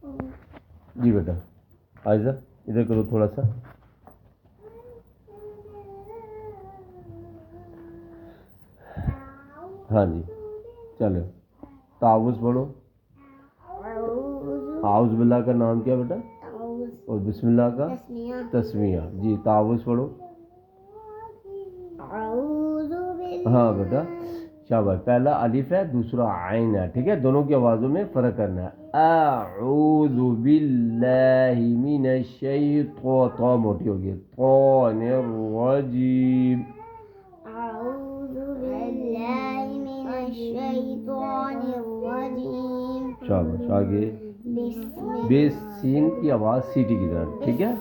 जी बेटा आयजा इधर करो थोड़ा सा। हाँ जी चलो ताउज़ पढ़ो। आउज़ बिल्लाह का नाम क्या बेटा? और बिस्मिल्लाह का तस्मिया। जी ताउज़ पढ़ो। हाँ बेटा शाबाश। पहला अलिफ है दूसरा आइन है, ठीक है, दोनों की आवाज़ों में फ़र्क करना है। अऊज़ु बिल्लाहि मिनश शैतानिर तो मोटी होगी रजीम। अऊज़ु बिल्लाहि मिनश शैतानिर रजीम। शाबाश। आगे बेस सीन की आवाज़ सीटी की तरह, ठीक है।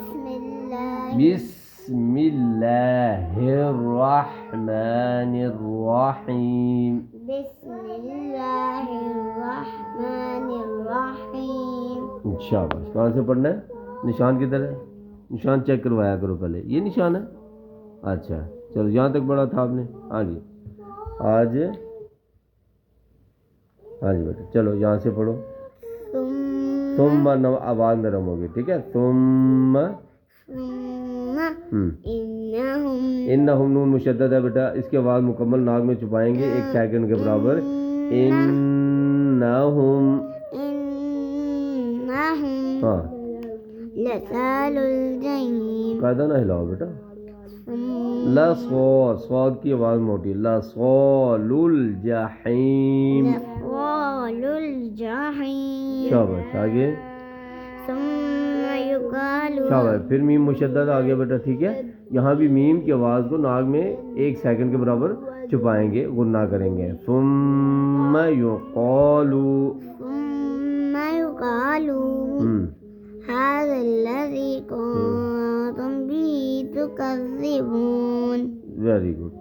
बिस्मिल्लाहिर्रहमानिर्रहीम। बिस्मिल्लाहिर्रहमानिर्रहीम। शाबाश। कहाँ से पढ़ना है? निशान किधर है? निशान चेक करवाया करो पहले। ये निशान है? अच्छा चलो यहाँ तक पढ़ा था आपने। हाँ जी आज हाँ जी बेटा चलो यहाँ से पढ़ो। तुम आवाज़ नरम होगी, ठीक है। तुम इन्नहुम नून मुशद्दद है बेटा, इसकी आवाज़ मुकम्मल नाक में छुपाएंगे 1 सेकंड के बराबर। इन्नहुम हाँ कायदा ना हिलाओ बेटा। स्वाद की आवाज़ मोटी। लसौलुल जहीम। शाबाश। आगे शाबाश। फिर मीम मुशद्दद आ गया बेटा, ठीक है। यहाँ भी मीम की आवाज़ को नाक में 1 सेकंड के बराबर छुपाएंगे, गुन्ना करेंगे। सुम्मा युक़ालू हाज़ल्लज़ी कुन्तुम बिही तुकज़्ज़िबून। Very good.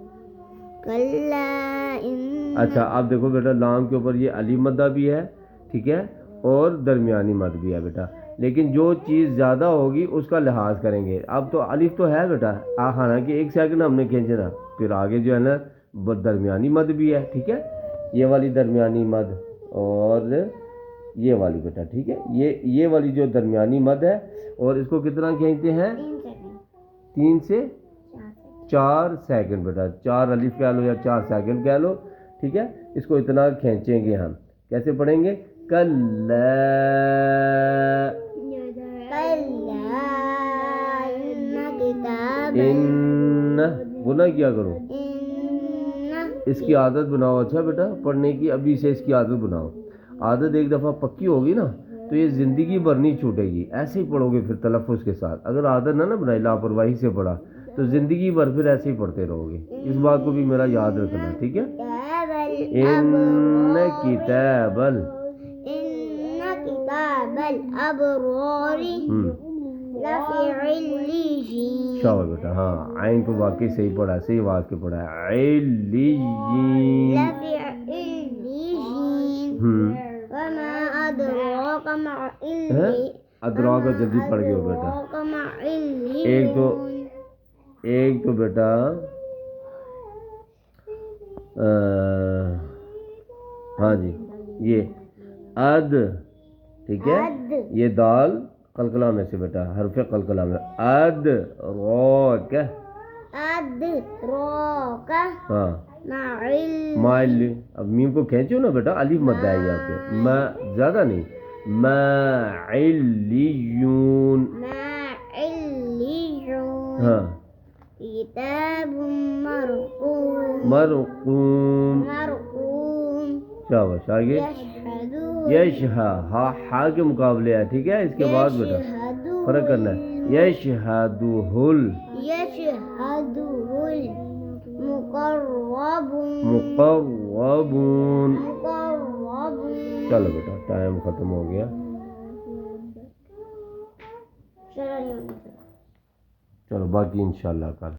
अच्छा अब देखो बेटा लाम के ऊपर ये अली मद्दा भी है, ठीक है, और दरमियानी मद भी है बेटा, लेकिन जो चीज़ ज़्यादा होगी उसका लिहाज करेंगे। अब तो अलिफ तो है बेटा, हालांकि 1 सेकंड हमने खींचना, फिर आगे जो है ना दरमियानी मद भी है, ठीक है। ये वाली दरमियानी मद और ये वाली बेटा, ठीक है। ये वाली जो दरमियानी मद है, और इसको कितना खींचते हैं? 3 से 4 सेकंड बेटा। 4 अलिफ कह लो या 4 सेकंड कह लो, ठीक है। इसको इतना खींचेंगे हम। कैसे पढ़ेंगे? कल्ला इन्ना गुना किया करो। इसकी आदत बनाओ। अच्छा बेटा पढ़ने की अभी से इसकी आदत बनाओ। आदत एक दफ़ा पक्की होगी ना तो ये ज़िंदगी भर नहीं छूटेगी। ऐसे ही पढ़ोगे फिर तलफ़्फ़ुज़ के साथ। अगर आदत ना बनाई, लापरवाही से पढ़ा तो ज़िंदगी भर फिर ऐसे ही पढ़ते रहोगे। इस बात को भी मेरा याद रखना, ठीक है। इन्न किताबल अबरारी लफ़ी इल्लियीन। शाबाश बेटा। हाँ आइन को वाकई सही पढ़ा है, सही आवाज़ के पढ़ा है। इल्लियीन। अदराका जल्दी पढ़ गए हो बेटा। एक तो बेटा हाँ जी ये अद, ठीक है। ये दाल कलकला में से बेटा, हरफ कलकला में अद रोक। हाँ माइल। अब मीम को खींचो ना बेटा, अलिफ मत है यहाँ पे, मैं ज़्यादा नहीं। माइलियून। हाँ मरकूम। शाबाश। आगे यशहा हा के मुकाबले है, ठीक है। इसके बाद बेटा फर्क करना है। यशहदुहुल मुक़र्रबून। चलो बेटा टाइम ख़त्म हो गया। चलो बाकी इंशाल्लाह कल।